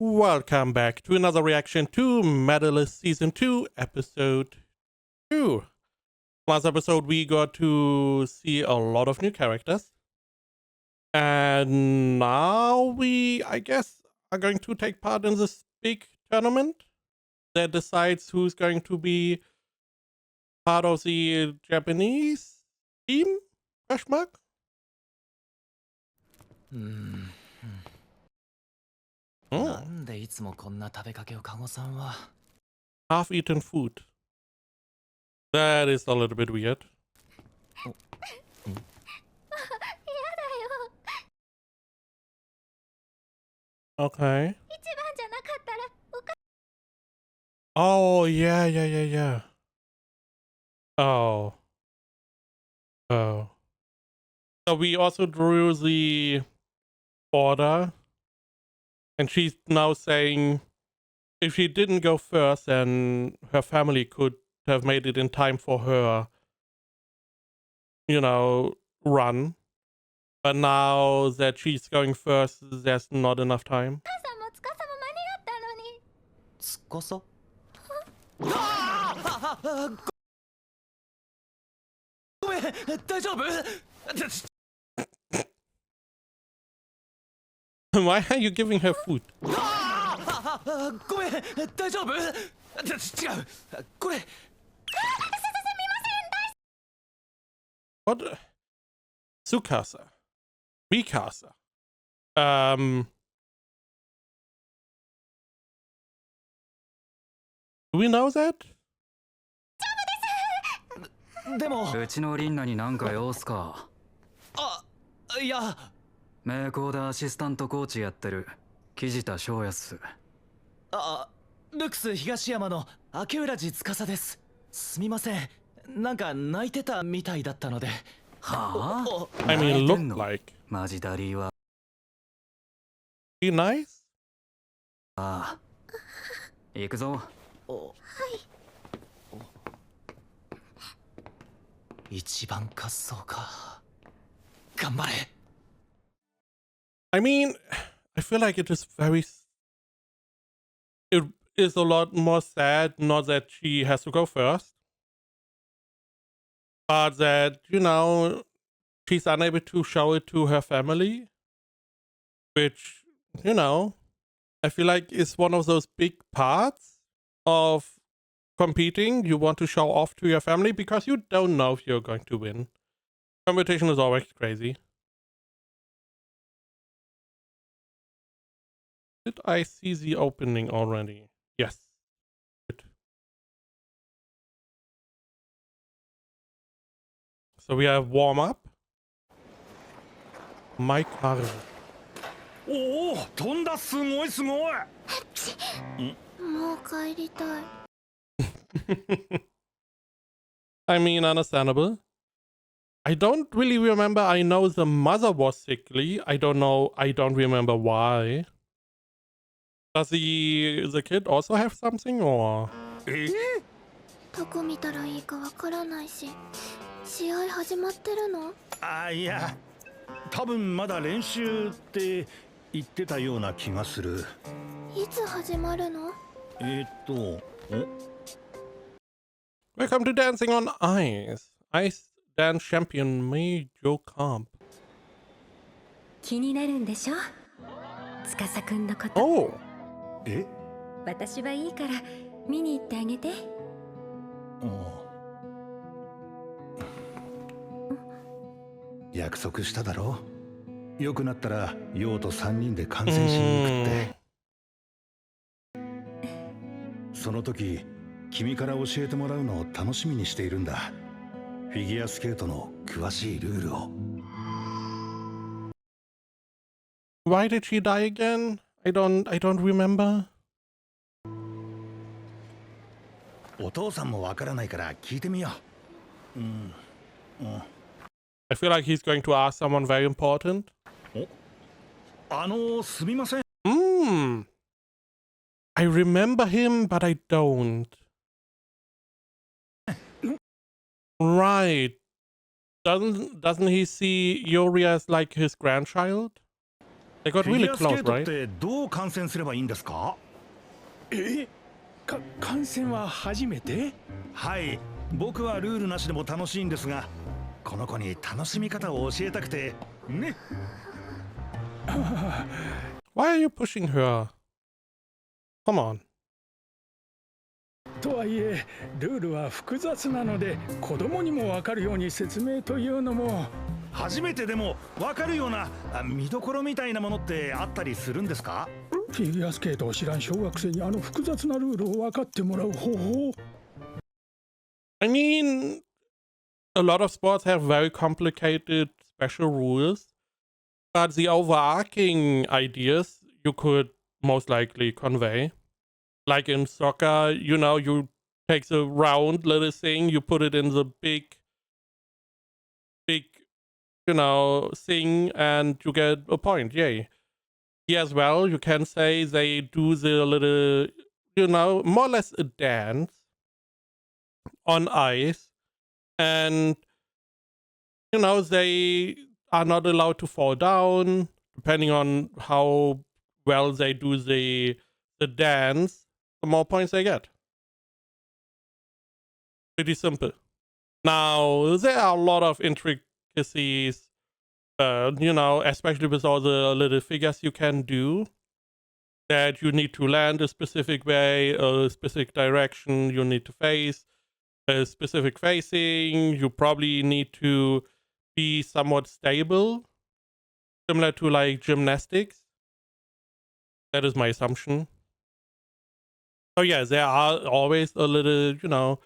Welcome back to another reaction to Medalist Season 2, Episode 2. Last episode we got to see a lot of new characters. And now we, I guess, are going to take part in this big tournament that decides who's going to be part of the Japanese team? Question mark? Half-eaten food. That is a little bit weird. Okay. Oh, yeah. Oh. So we also drew the order. And she's now saying if she didn't go first, then her family could have made it in time for her, run. But now that she's going first, there's not enough time. Why are you giving her food? What? Tsukasa. Mikasa. Do we know that? でもうちのリンナに何か用すか。いや名工でアシスタントコーチやってる木地田翔也っす。ルクス東山の明浦寺司です。すみません、なんか泣いてたみたいだったので。はあ I mean, look like. マジダリーは Be nice? ああ行くぞ。一番滑走か。頑張れ。I mean, I feel like it is it is a lot more sad, not that she has to go first, but that, she's unable to show it to her family, which, I feel like is one of those big parts of competing. You want to show off to your family because you don't know if you're going to win. Competition is always crazy. Did I see the opening already? Yes. Good. So we have warm up. My car. Oh, 飛んだすごいすごい。もう帰りたい。I mean, understandable. I don't really remember. I know the mother was sickly. I don't remember why. Does the kid also have something, or? どこ見たらいいかわからないし、試合始まってるの？いや、多分まだ練習って言ってたような気がする。いつ始まるの？Welcome to Dancing on Ice. Ice Dance Champion Major Comp. 気になるんでしょ？司くんのこと。Oh. 私はいいから見に行ってあげて。約束しただろ。よくなったら陽と3人で観戦しに行くって。その時君から教えてもらうのを楽しみにしているんだ。フィギュアスケートの詳しいルールを。Why did she die again? I don't remember. お父さんもわからないから聞いてみよう。I feel like he's going to ask someone very important. すみません。I remember him, but I don't. Right. Doesn't he see Yuri as like his grandchild? They got フィギ really ュアスケ close, ートっ right? てどう観戦すればいいんですか？観戦は初めて？はい、僕はルールなしでも楽しいんですが、この子に楽しみ方を教えたくてね。Why are you pushing her? Come on. とはいえルールは複雑なので子供にも分かるように説明というのも。初めてでも分かるような見どころみたいなものってあったりするんですか？フィギュアスケートを知らん小学生に複雑なルールを分かってもらう方法。I mean, a lot of sports have very complicated special rules, but the overarching ideas you could most likely convey. Like in soccer, you know, you take the round little thing, you put it in the big, you know, thing, and you get a point. Yay. Here as well, you can say they do the little, you know, more or less a dance on ice, and you know, they are not allowed to fall down depending on how well they do the dance. The more points they get. Pretty simple. Now there are a lot of intricacies, you know, especially with all the little figures you can do, that you need to land a specific way, a specific direction you need to face, a specific facing. You probably need to be somewhat stable, similar to like gymnastics. That is my assumption. So yeah, there are always a little, you know,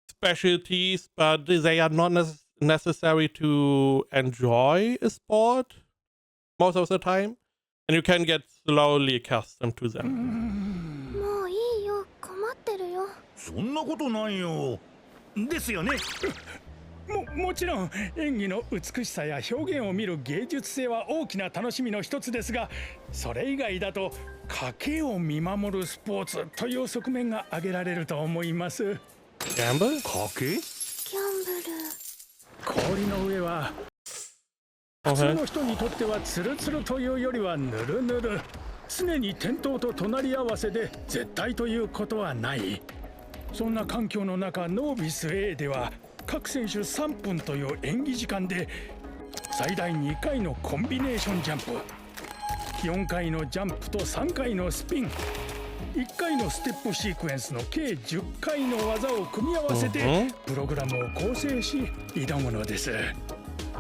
specialties, but they are not necessary to enjoy a sport most of the time, and you can get slowly accustomed to them. もういいよ、困ってるよ。そんなことないよ。ですよね。もちろん演技の美しさや表現を見る芸術性は大きな楽しみの一つですが、それ以外だと賭けを見守るスポーツという側面が挙げられると思います。Gamble? 賭け？ギャンブル。氷の上は普通の人にとってはツルツルというよりはヌルヌル。常に転倒と隣り合わせで絶対ということはない。そんな環境の中、ノービス A では各選手3分という演技時間で最大2回のコンビネーションジャンプ、4回のジャンプと3回のスピン、1回のステップシークエンスの計10回の技を組み合わせてプログラムを構成し挑むのです。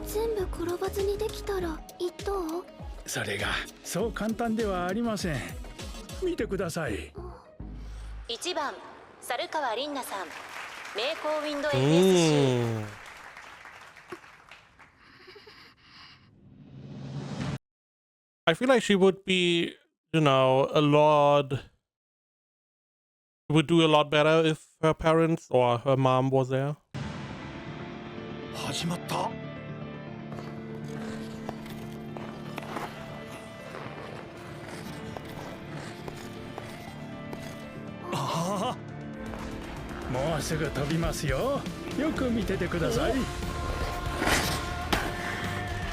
全部転ばずにできたら一等？それがそう簡単ではありません。見てください。1番猿川凛奈さん、名工ウィンド FSC。I feel like she would be, you know, would do a lot better if her parents or her mom was there. 始まった。ああ。もうすぐ飛びますよ。よく見ててください。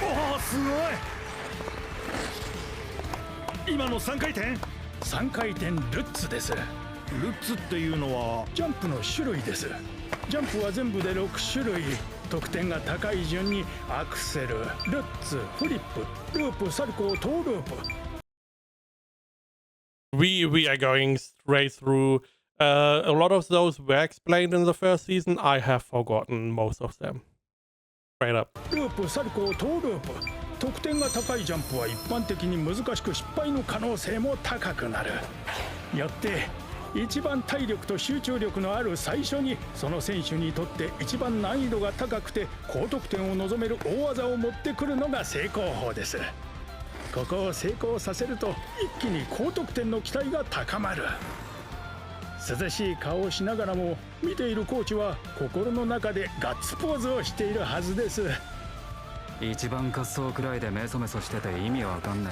おお、すごい。今の3回転？3回転ルッツです。ルッツっていうのはジャンプの種類です。ジャンプは全部で6種類。得点が高い順にアクセル、ルッツ、フリップ、ループ、サルコー、トーループ。We are going straight through. A lot of those were explained in the first season. I have forgotten most of them. Straight up. ループ、サルコー、トーループ。得点が高いジャンプは一般的に難しく失敗の可能性も高くなる。よって一番体力と集中力のある最初にその選手にとって一番難易度が高くて高得点を望める大技を持ってくるのが成功法です。ここを成功させると一気に高得点の期待が高まる。涼しい顔をしながらも見ているコーチは心の中でガッツポーズをしているはずです。一番滑走くらいでメソメソしてて意味わかんね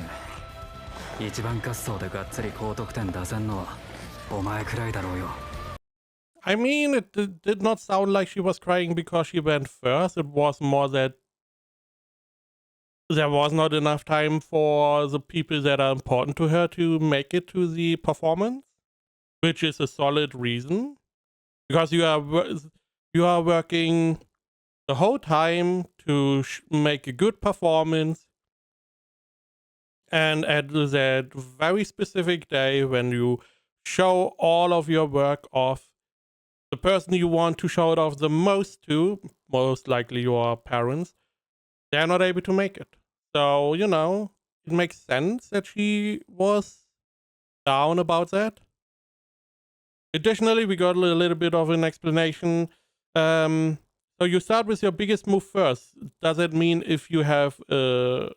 え。一番滑走でがっつり高得点出せんのはお前くらいだろうよ。I mean, it did not sound like she was crying because she went first. It was more that there was not enough time for the people that are important to her to make it to the performance, which is a solid reason, because you are working the whole time to make a good performance, and at that very specific day when you show all of your work off, the person you want to show it off the most to, most likely your parents, they're not able to make it. So, you know, it makes sense that she was down about that. Additionally, we got a little bit of an explanation. So you start with your biggest move first. Does it mean if you have a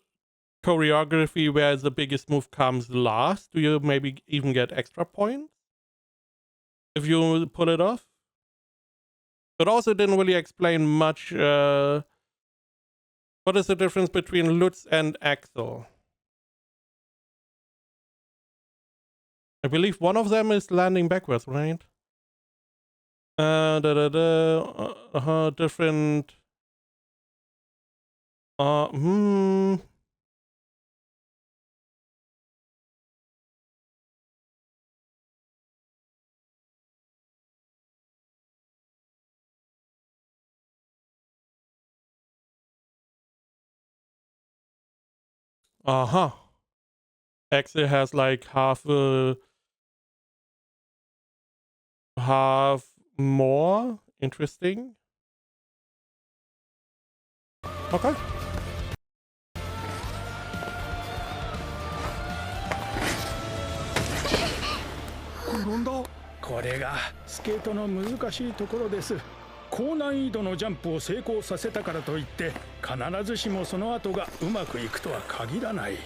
choreography where the biggest move comes last, do you maybe even get extra points if you pull it off? But also didn't really explain much. What is the difference between Lutz and Axel? I believe one of them is landing backwards, right? Different. Axel has like half more. Interesting. Okay. これがスケートの難しいところです。高難易度のジャンプを成功させたからといって必ずしもその後がうまくいくとは限らない。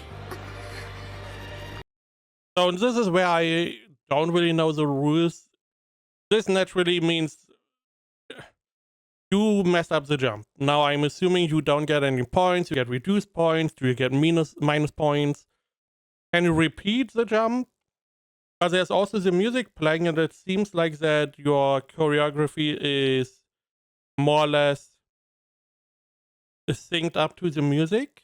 So this is where I don't really know the rules. This naturally means you messed up the jump. Now I'm assuming you don't get any points, you get reduced points, do you get minus points? Can you repeat the jump? But there's also the music playing, and it seems like that your choreography is more or less synced up to the music.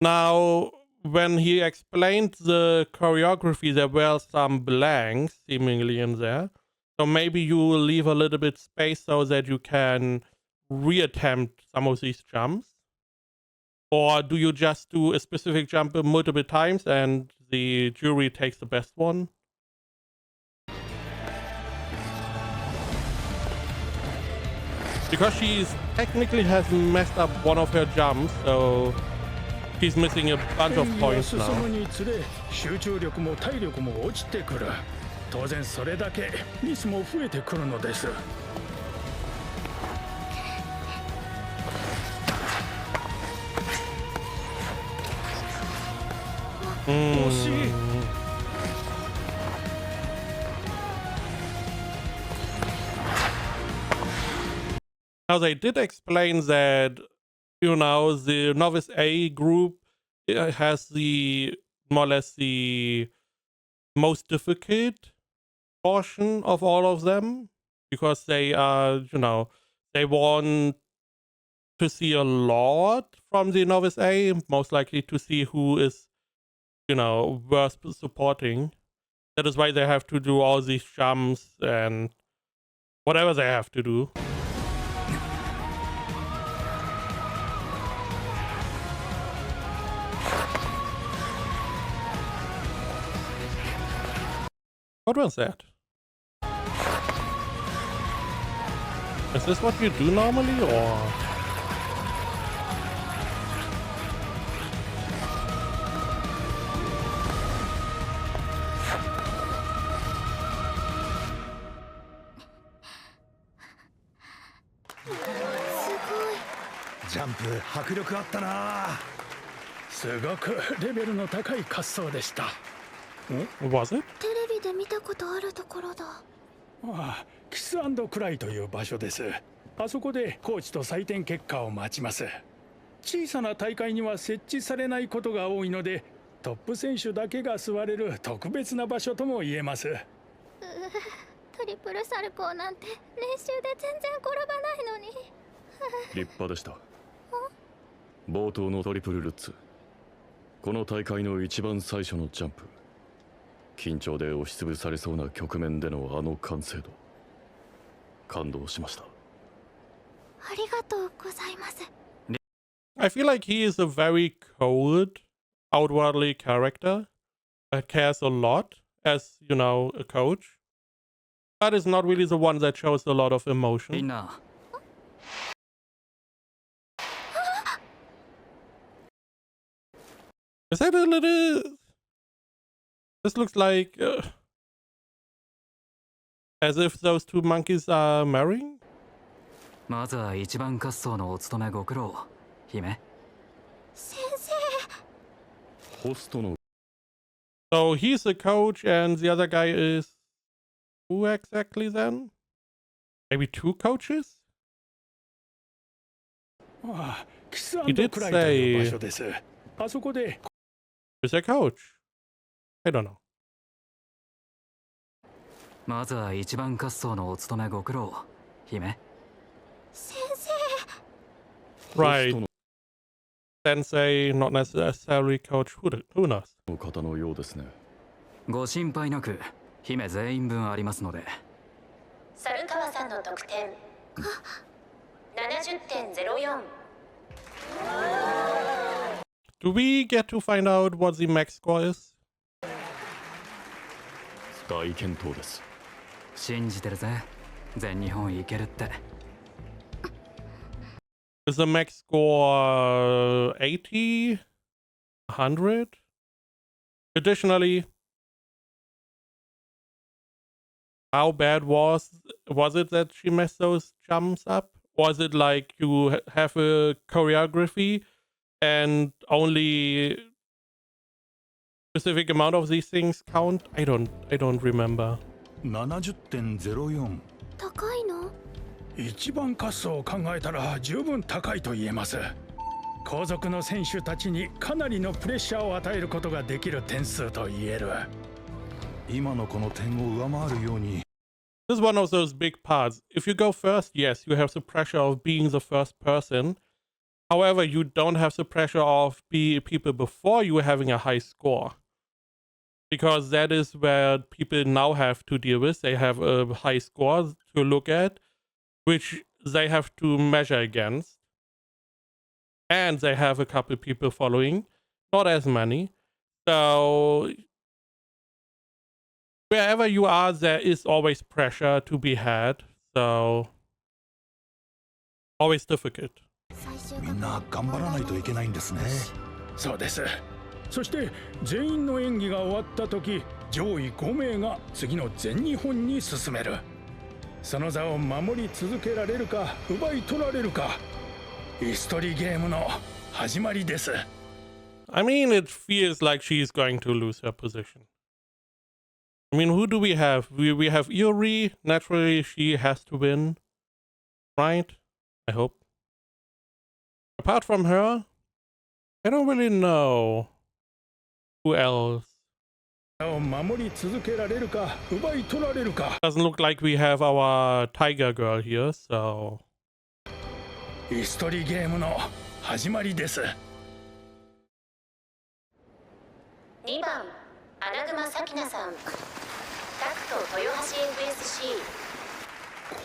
Now, when he explained the choreography, there were some blanks seemingly in there. So maybe you will leave a little bit space so that you can reattempt some of these jumps. Or do you just do a specific jump multiple times and the jury takes the best one? Because she's technically has messed up one of her jumps, so she's missing a bunch of points now. 集中力も体力も落ちてくる。当然それだけミスも増えてくるのです。惜しい。Now they did explain that, you know, the novice A group has the more or less the most difficult portion of all of them, because they are, you know, they want to see a lot from the novice A, most likely to see who is, you know, worth supporting. That is why they have to do all these jumps and whatever they have to do. What was that? Is this what you do normally, or? Jump 迫力あったな。すごくレベルの高い滑走でした。Was it? テレビで見たことあるところだ。ああ、キス&クライという場所です。あそこでコーチと採点結果を待ちます。小さな大会には設置されないことが多いので、トップ選手だけが座れる特別な場所とも言えます。トリプルサルコーなんて練習で全然転ばないのに。立派でした。冒頭のトリプルルッツ。この大会の一番最初のジャンプ。緊張で押しつぶされそうな局面でのあの完成度。感動しました。ありがとうございます。I feel like he is a very cold, outwardly character that cares a lot as, you know, a coach, but is not really the one that shows a lot of みん emotion. な Is that a little... This looks like... as if those two monkeys are marrying? まずは一番滑走のお務めご苦労姫。先生。ホストの So he's the coach and the other guy is... Who exactly then? Maybe two coaches? ああ、キスア He ンド did クライという場 say... 所です。あそこで Who's their coach? I don't know. まずは一番滑走のお務めご苦労姫。先生。 Right. Sensei, not necessarily coach. Who knows? の方のようですね。ご心配なく姫全員分ありますので。猿川さんの得点 70.04。 Do we get to find out what the max score is? 大健闘です。信じてるぜ。全日本いけるって。Is the max score 80? 100? Additionally, how bad was it that she messed those jumps up? Was it like you have a choreography and only specific amount of these things count? I don't remember. 70.04。高いの？一番滑走を考えたら十分高いと言えます。後続の選手たちにかなりのプレッシャーを与えることができる点数と言える。今のこの点を上回るように。This is one of those big parts. If you go first, yes, you have the pressure of being the first person. However, you don't have the pressure of people before you having a high score. Because that is where people now have to deal with. They have a high score to look at, which they have to measure against. And they have a couple people following, not as many. So wherever you are, there is always pressure to be had. So always difficult. みんな頑張らないといけないんですね。そうです。そして全員の演技が終わった時、上位5名が次の全日本に進める。その座を守り続けられるか奪い取られるか、椅子取りゲームの始まりです。I mean, it feels like she's going to lose her position. I mean, who do we have? We have Iori. Naturally, she has to win. Right? I hope. Apart from her, I don't really know who else. 守り続けられるか奪い取られるか。 Doesn't look like we have our Tiger Girl here, so... 椅子取りゲームの始まりです。2番穴熊咲菜さん、タクト豊橋 FSC。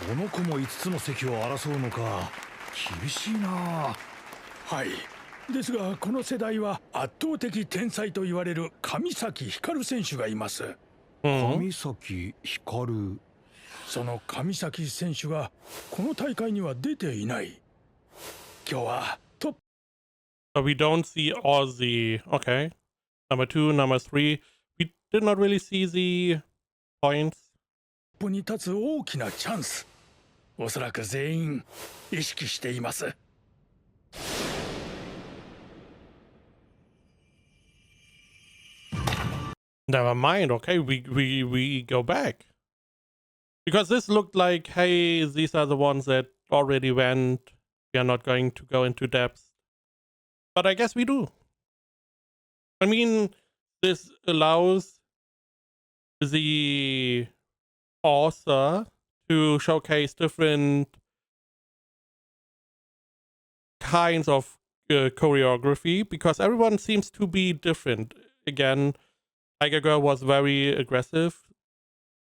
この子も5つの席を争うのか。厳しいな。はい。ですがこの世代は圧倒的天才と言われる上崎光選手がいます。上崎光。その上崎選手がこの大会には出ていない。今日はトップ。 So we don't see all the... Okay. Number 2, number 3. We did not really see the points. トップに立つ大きなチャンス。おそらく全員意識しています。 Never mind. Okay, we go back. Because this looked like, hey, these are the ones that already went. We are not going to go into depth. But I guess we do. I mean, this allows the author to showcase different kinds of choreography, because everyone seems to be different. Again, Tiger Girl was very aggressive,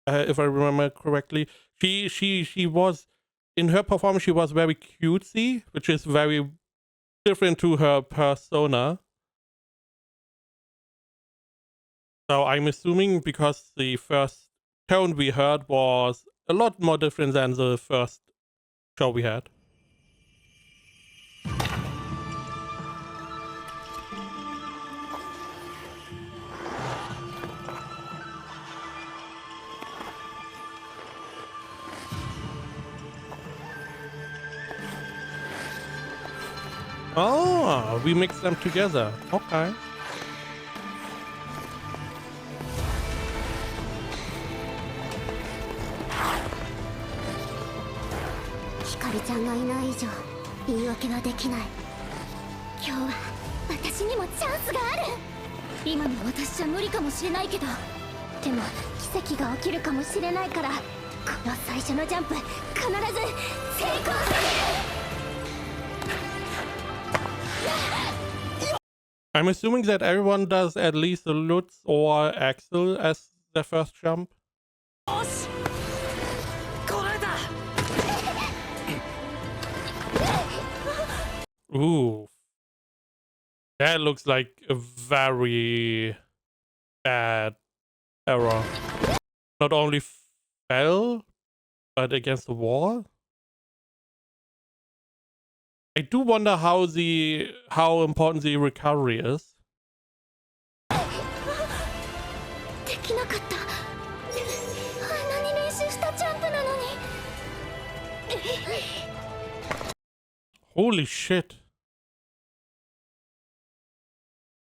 if I remember correctly. She was, in her performance, she was very cutesy, which is very different to her persona. So I'm assuming because the first tone we heard was a lot more different than the first show we had. Oh, we mixed them together. Okay. ひかりちゃんがいない以上言い訳はできない。今日は私にもチャンスがある。今の私じゃ無理かもしれないけど、でも奇跡が起きるかもしれないから、この最初のジャンプ必ず成功させる。 I'm assuming that everyone does at least a Lutz or Axel as their first jump. Ooh. That looks like a very bad error. Not only fell, but against the wall. I do wonder how important the recovery is. できなかった。あんなに練習したジャンプなのに。 Holy shit.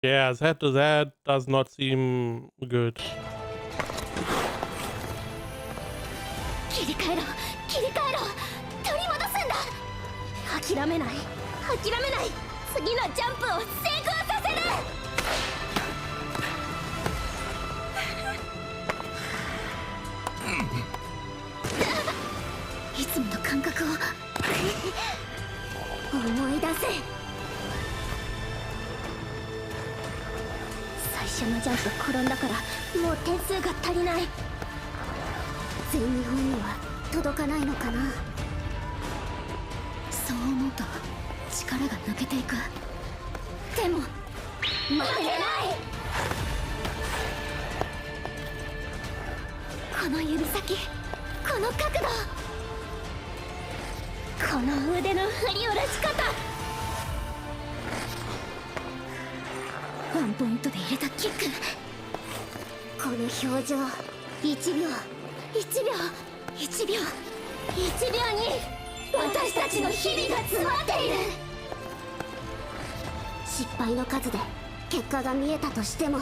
Yeah, that does not seem good. 切り替えろ、切り替えろ、取り戻すんだ。諦めない、諦めない。次のジャンプを成功させる。いつもの感覚を思い出せ。最初のジャンプ転んだからもう点数が足りない。全日本には届かないのかな。そう思うと力が抜けていく。でも負けない。この指先、この角度、この腕の振り下ろし方、ワンポイントで入れたキック、この表情、1秒1秒1秒1秒に私たちの日々が詰まっている。失敗の数で結果が見えたとしても、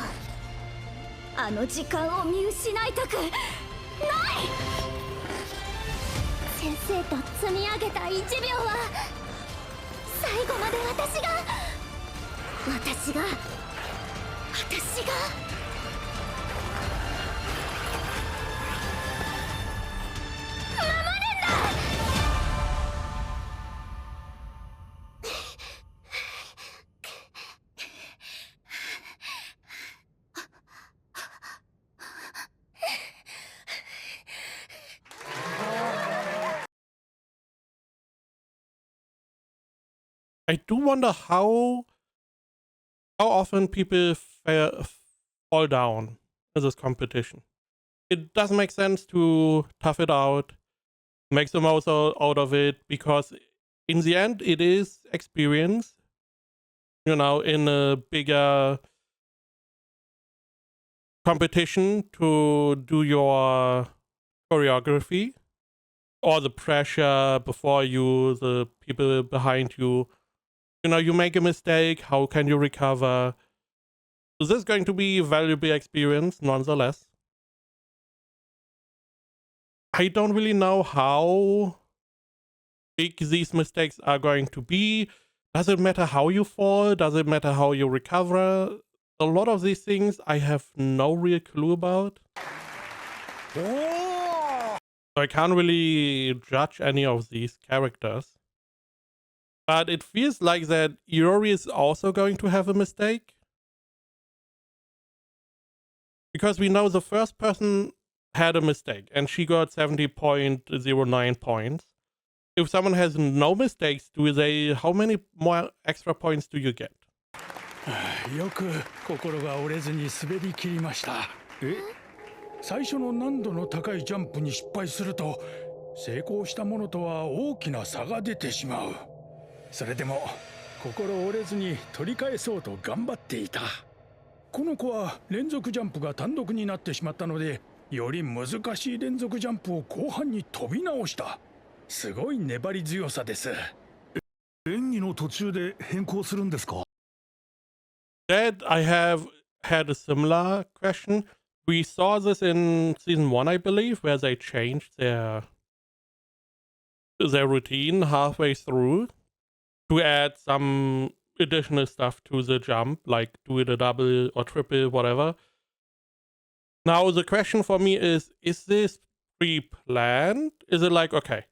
あの時間を見失いたくない。先生と積み上げた1秒は最後まで私がI do wonder how often people fall down in this competition. It doesn't make sense to tough it out, make the most out of it, because in the end it is experience, you know, in a bigger competition to do your choreography, or the pressure before you, the people behind you. You know, you make a mistake, how can you recover? So this is going to be a valuable experience nonetheless. I don't really know how big these mistakes are going to be. Does it matter how you fall? Does it matter how you recover? A lot of these things I have no real clue about. So I can't really judge any of these characters. But it feels like that Iori is also going to have a mistake. Because we know the first person had a mistake and she got 70.09 points. If someone has no mistakes, how many more extra points do you get? よく心が折れずに滑り切りました。最初の難度の高いジャンプに失敗すると成功したものとは大きな差が出てしまう。それでも心折れずに取り返そうと頑張っていた。この子は連続ジャンプが単独になってしまったので、より難しい連続ジャンプを後半に飛び直した。すごい粘り強さです。演技の途中で変更するんですか? That I have had a similar question. We saw this in season 1, I believe, where they changed their routine halfway through to add some additional stuff to the jump, like do it a double or triple, whatever. Now the question for me is this pre-planned? Is it like, okay,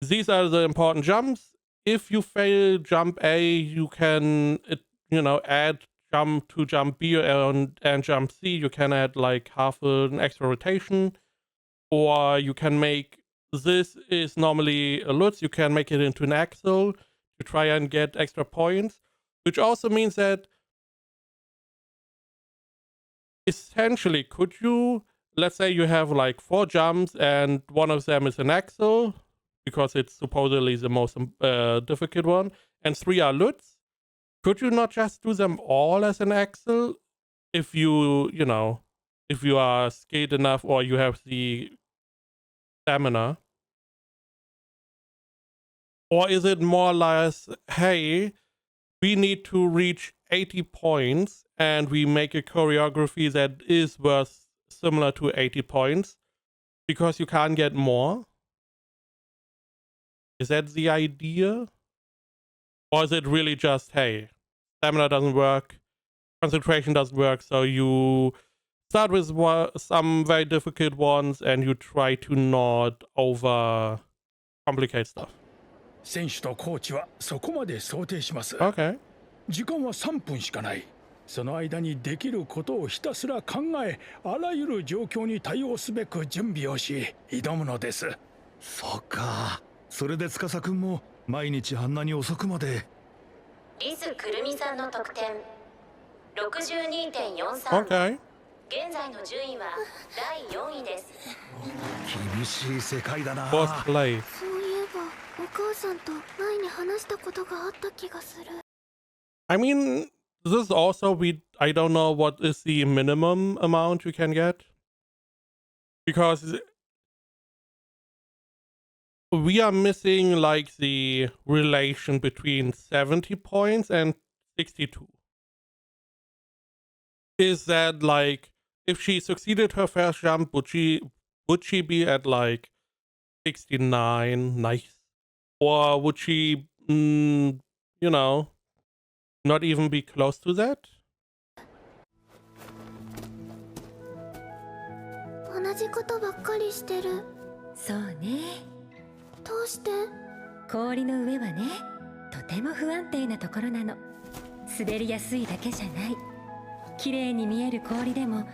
these are the important jumps. If you fail jump A, you can, add jump to jump B and jump C. You can add like half an extra rotation. Or you can make, this is normally a Lutz, you can make it into an axle to try and get extra points. Which also means that essentially, could you, let's say you have like 4 jumps and one of them is an axle, because it's supposedly the most difficult one, and 3 are Lutz. Could you not just do them all as an axle if you are skilled enough or you have the stamina? Or is it more or less, hey, we need to reach 80 points and we make a choreography that is worth similar to 80 points because you can't get more? Is that the idea? Or is it really just, hey, stamina doesn't work, concentration doesn't work, so you start with some very difficult ones and you try to not over complicate stuff? 選手とコーチはそこまで想定します。 Okay. 時間は3分しかない。その間にできることをひたすら考え、あらゆる状況に対応すべく準備をし、挑むのです。そっか。それで司くんも毎日あんなに遅くまで。リスくるみさんの得点 62.43。 Okay. 現在の順位は第4位です。厳しい世界だな。 First place. そういえばお母さんと前に話したことがあった気がする。 I mean, this also, I don't know what is the minimum amount you can get. Because we are missing like the relation between 70 points and 62. Is that like, if she succeeded her first jump, would she be at like 69? Nice. Or would she, not even be close to that? 同じことばっかりしてる。そうね。どうして？氷の上はね、とても不安定なところなの。滑りやすいだけじゃない。綺麗に見える氷でも、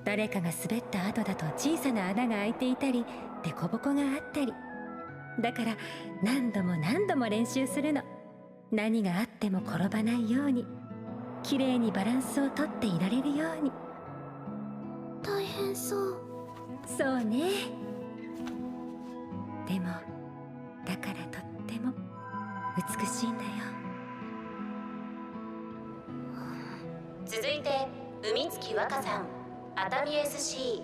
誰かが滑った後だと小さな穴が開いていたり、凸凹があったり。だから何度も何度も練習するの。何があっても転ばないように、綺麗にバランスをとっていられるように。大変そう。そうね。でもだからとっても美しいんだよ。続いて海月若さん、熱海 SC。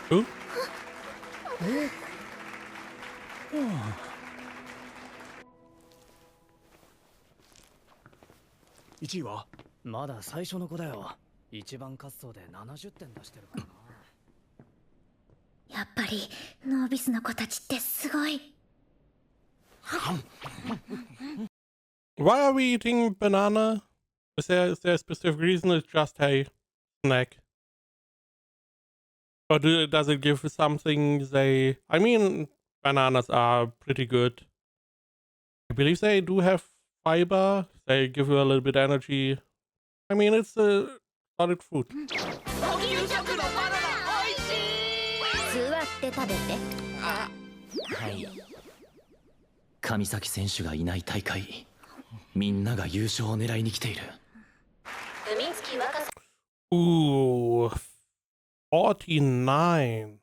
Who? 1位はまだ最初の子だよ。一番滑走で70点出してるからな。やっぱりノービスの子たちってすごい。 Why are we eating banana? Is there a specific reason? It's just a snack. Or does it give something I mean, bananas are pretty good. I believe they do have fiber. They give you a little bit energy. I mean, it's a solid food. 座って食べて。はい。上崎選手がいない大会、みんなが優勝を狙いに来ている。海月若さ Ooh, 49.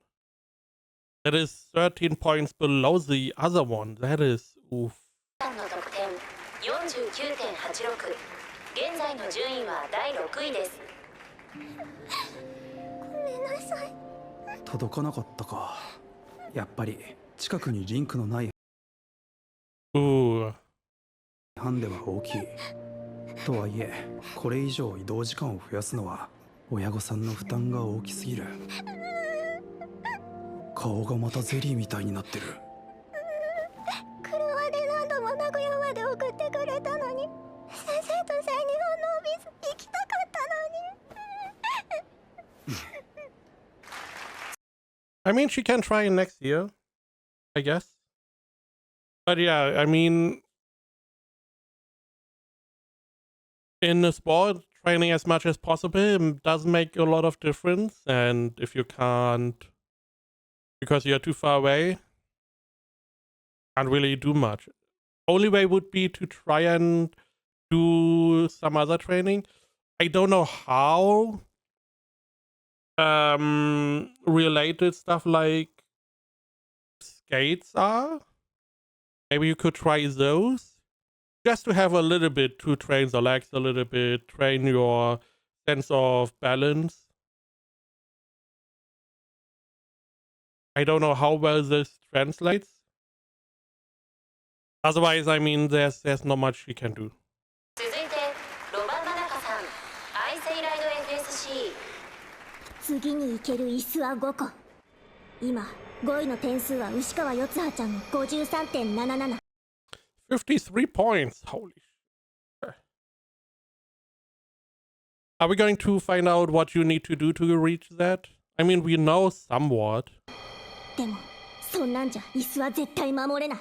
That is 13 points below the other one. That is, oof. んの得点 49.86。現在の順位は第6位です。ごめんなさい。届かなかったか。やっぱり近くにリンクのない Ooh. 班では大きい。とはいえ、これ以上移動時間を増やすのは親御さんの負担が大きすぎる。顔がまたゼリーみたいになってる。車で何度も名古屋まで送ってくれたのに、先生と全日本のオフィス行きたかったのに。I mean, she can try next year, I guess. But yeah, I mean, in the sport, training as much as possible does make a lot of difference. And if you can't, because you're too far away, can't really do much. Only way would be to try and do some other training. I don't know how related stuff like skates are. Maybe you could try those just to have a little bit, to train the legs a little bit, train your sense of balance. I don't know how well this translates. Otherwise, I mean, there's not much she can do. 続いてロバ・マナカさん、アイセイライド FSC。次に行ける椅子は5個。今5位の点数は牛川四葉ちゃんの 53.77。53 points. Holy shit. Are we going to find out what you need to do to reach that? I mean, we know somewhat. でもそんなんじゃ椅子は絶対守れない。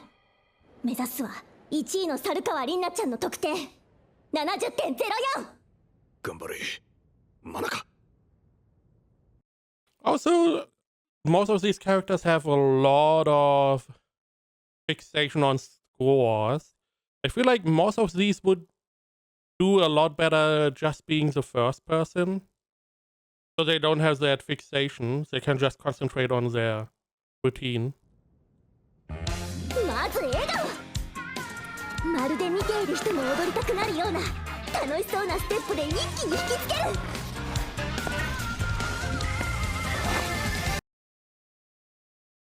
目指すは1位の猿川凛奈ちゃんの得点 70.04。 頑張れマナカ。 Also, most of these characters have a lot of fixation on scores. I feel like most of these would do a lot better just being the first person. So they don't have that fixation. They can just concentrate on their routine. まず笑顔。まるで見ている人も踊りたくなるような楽しそうなステップで一気に引きつける。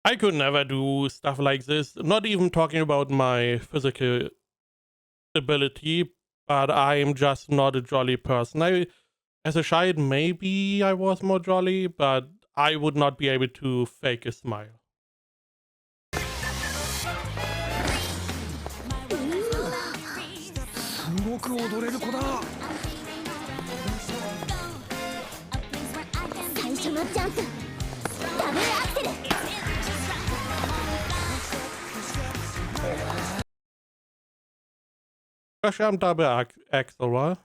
I could never do stuff like this, not even talking about my physical ability, but I'm just not a jolly person. As a child, maybe I was more jolly, but I would not be able to fake a smile. すごく踊れる子だ。最初のジャンプダブルアクセル。 Crash jump double axel, right?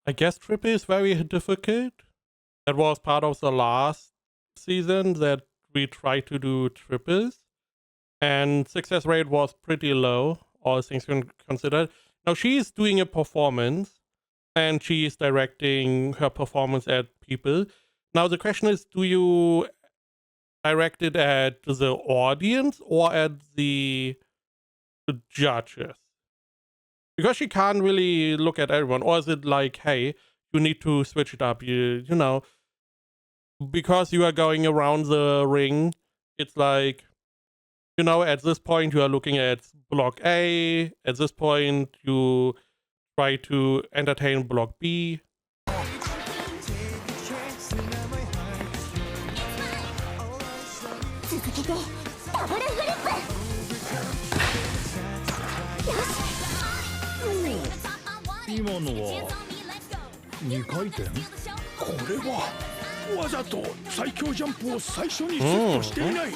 I guess triple is very difficult. That was part of the last season that we tried to do triples. And success rate was pretty low, all things considered. Now she's doing a performance and she's directing her performance at people. Now the question is, do you direct it at the audience or at the judges? Because she can't really look at everyone. Or is it like, hey, you need to switch it up, you know, because you are going around the ring, it's like, you know, at this point you are looking at block A, at this point you try to entertain block B. 続けてダブルフリップ。よし。今のは2回転。これはわざと最強ジャンプを最初にセットしていない。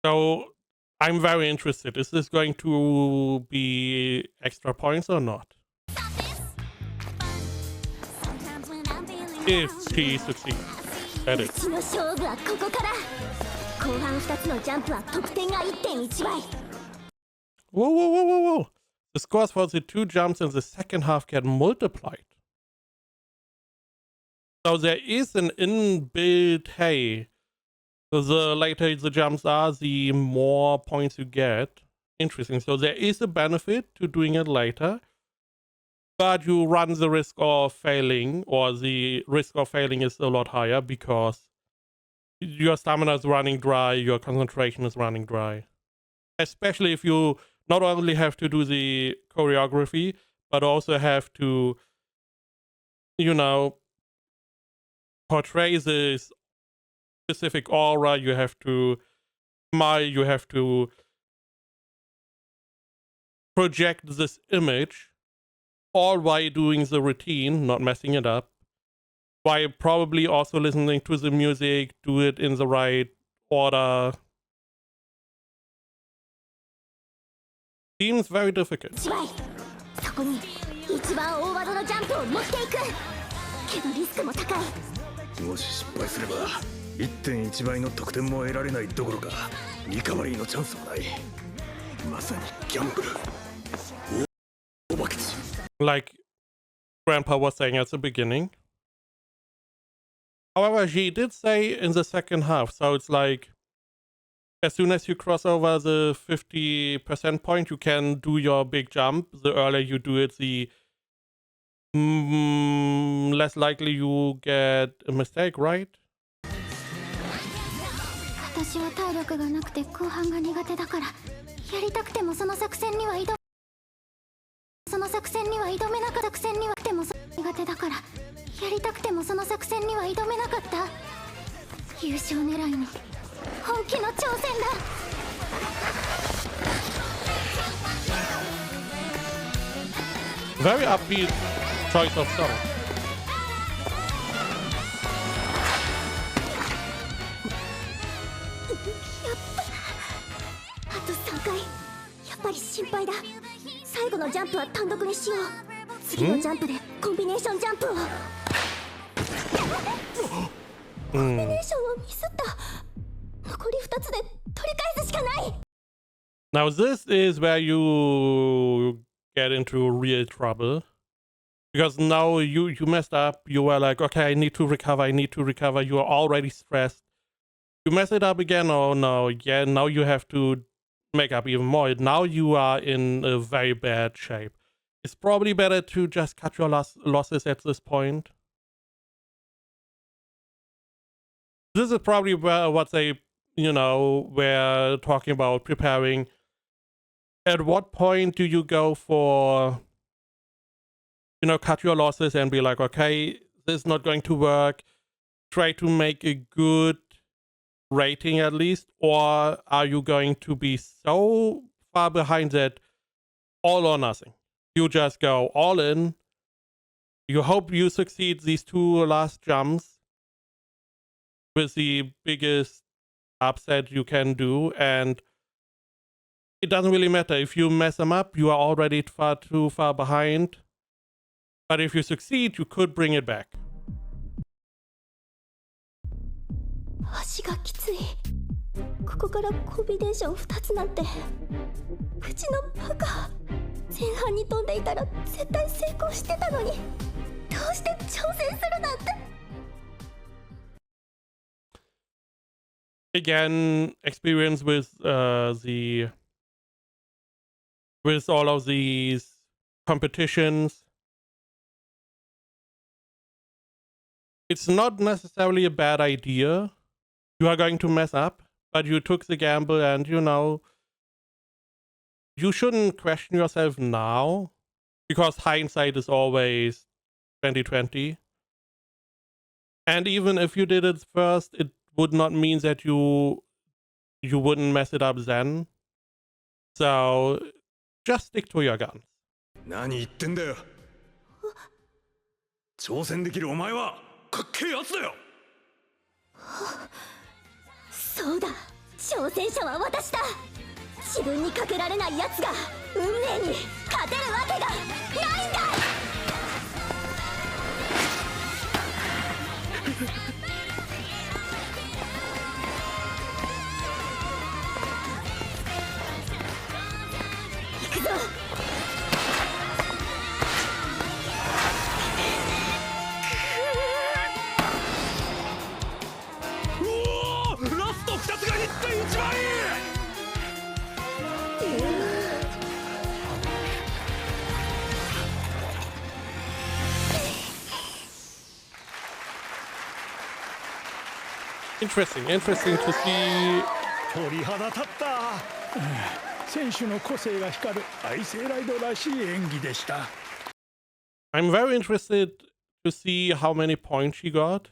So I'm very interested. Is this going to be extra points or not? If she succeeds. That is. うちの勝負はここから。後半2つのジャンプは得点が 1.1 倍。 Whoa, whoa, whoa, whoa, whoa. The scores for the two jumps in the second half get multiplied. So there is an inbuilt, hey, the later the jumps are, the more points you get. Interesting. So there is a benefit to doing it later, but you run the risk of failing, or the risk of failing is a lot higher because your stamina is running dry, your concentration is running dry. Especially if you not only have to do the choreography, but also have to, you know, portray this specific aura. You have to smile, you have to project this image, all while doing the routine, not messing it up, while probably also listening to the music, do it in the right order. Seems very difficult. そこに一番大技のジャンプを持っていく。けどリスクも高い。もし失敗すれば 1.1 倍の得点も得られないどころかリカバリーのチャンスもない。まさにギャンブル。大博打。 Like Grandpa was saying at the beginning. However, she did say in the second half, so it's like as soon as you cross over the 50% point, you can do your big jump. The earlier you do it, the less likely you get a mistake, right? 私は体力がなくて後半が苦手だから、やりたくてもその作戦には挑めなかった。作戦にはでも苦手だから、やりたくてもその作戦には挑めなかった。優勝狙いに本気の挑戦だ。 Very upbeat choice of song. あと3回。やっぱり心配だ。最後のジャンプは単独にしよう。次のジャンプでコンビネーションジャンプを。コンビネーションをミスった。残り2つで取り返すしかない。 Now this is where you get into real trouble. Because now you messed up, you were like, okay, I need to recover, you are already stressed. You mess it up again, oh no, yeah, now you have to make up even more. Now you are in a very bad shape. It's probably better to just cut your losses at this point. This is probably what they, you know, were talking about preparing. At what point do you go for, you know, cut your losses and be like, okay, this is not going to work. Try to make a good rating at least. Or are you going to be so far behind that all or nothing? You just go all in. You hope you succeed these two last jumps with the biggest upset you can do, and it doesn't really matter. If you mess them up, you are already too far behind. But if you succeed, you could bring it back. 足がきつい。ここからコンビネーション2つなんて。口のバカ。前半に飛んでいたら絶対成功してたのに。どうして挑戦するなんて。 Again, experience with with all of these competitions. It's not necessarily a bad idea. You are going to mess up, but you took the gamble, and you know, you shouldn't question yourself now, because hindsight is always 2020. And even if you did it first, it would not mean that you wouldn't mess it up then. So just stick to your guns. 何言ってんだよ。挑戦できるお前はかっけえやつだよ。そうだ、挑戦者は私だ。自分にかけられないやつが運命に勝てるわけがないんだ。行くぞ。ラスト2つがヒット一番いい。Interesting to see. 鳥肌立った。選手の個性が光るアイセイライドらしい演技でした。I'm very interested to see how many points she got.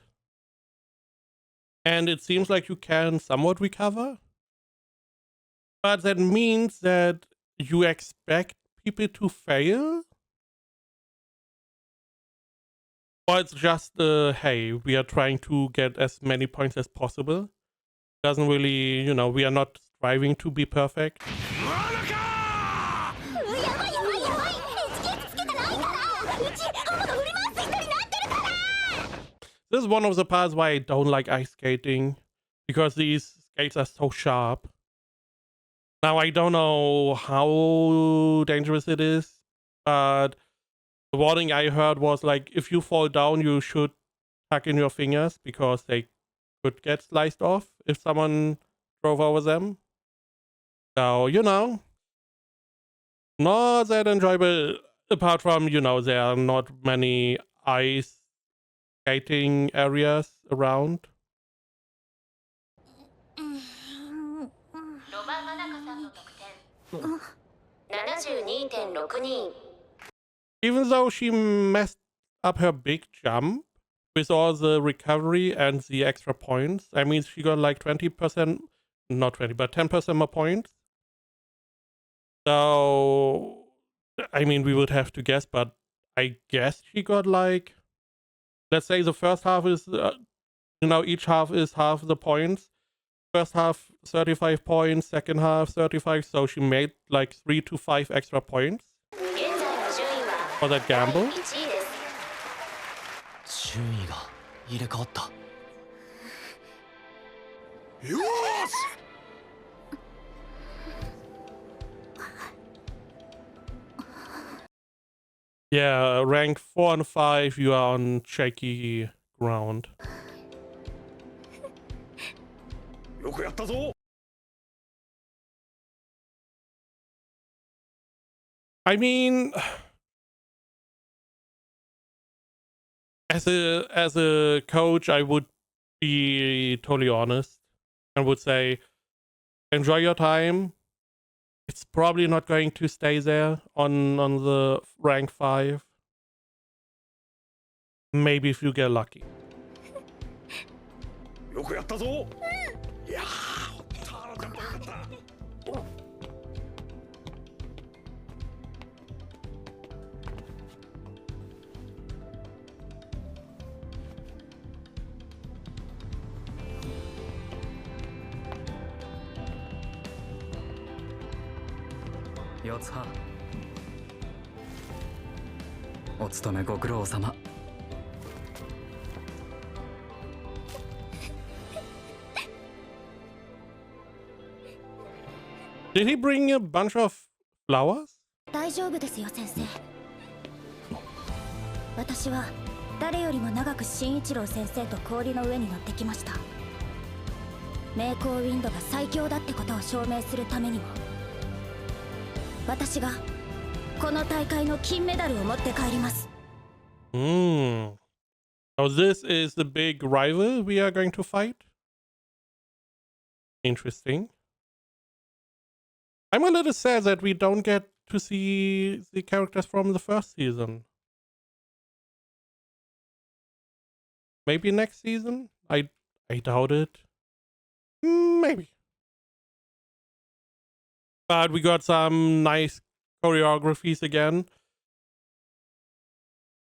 And it seems like you can somewhat recover. But that means that you expect people to fail? Or it's just, hey, we are trying to get as many points as possible. Doesn't really, you know, we are not striving to be perfect. This is one of the parts why I don't like ice skating, because these skates are so sharp. Now, I don't know how dangerous it is, but the warning I heard was like, if you fall down, you should tuck in your fingers because they could get sliced off if someone drove over them. So, you know, not that enjoyable, apart from, you know, there are not many ice skating areas around. ロバマナカさんの得点72.62。 Even though she messed up her big jump with all the recovery and the extra points, I mean, she got like 20%, not 20, but 10% more points. So, I mean, we would have to guess, but I guess she got like, let's say the first half is, you know, each half is half the points. First half 35 points, second half 35, so she made like 3 to 5 extra points for that gamble. 順位が入れ替わった。よし。Yeah, rank 4 and 5, you are on shaky ground. よくやったぞ。I mean, as a coach, I would be totally honest and would say, enjoy your time. It's probably not going to stay there on the rank 5. Maybe if you get lucky. よくやったぞ。いやー、ターラちゃんもよかった。四つ葉、お勤めご苦労様。Did he bring a bunch of flowers? 大丈夫ですよ先生。私は誰よりも長く新一郎先生と氷の上に乗ってきました。冥光ウィンドが最強だってことを証明するためにも、私がこの大会の金メダルを持って帰ります。So this is the big rival we are going to fight? Interesting. I'm a little sad that we don't get to see the characters from the first season. Maybe next season? I doubt it. Maybe. But we got some nice choreographies again.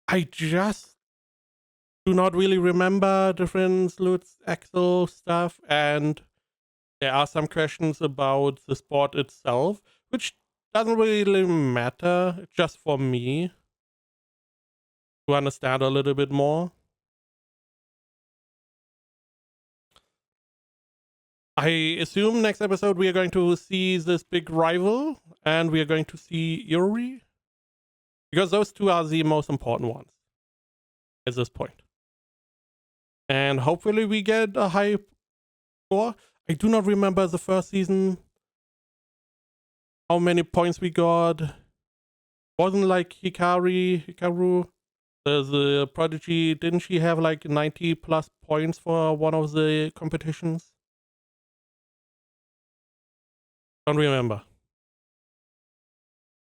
I just do not really remember different Lutz Axel stuff, and there are some questions about the sport itself, which doesn't really matter, just for me to understand a little bit more. I assume next episode we are going to see this big rival, and we are going to see Yuri, because those two are the most important ones at this point. And hopefully we get a high score. I do not remember the first season, how many points we got. Wasn't like Hikaru, the prodigy, didn't she have like 90 plus points for one of the competitions? Don't remember.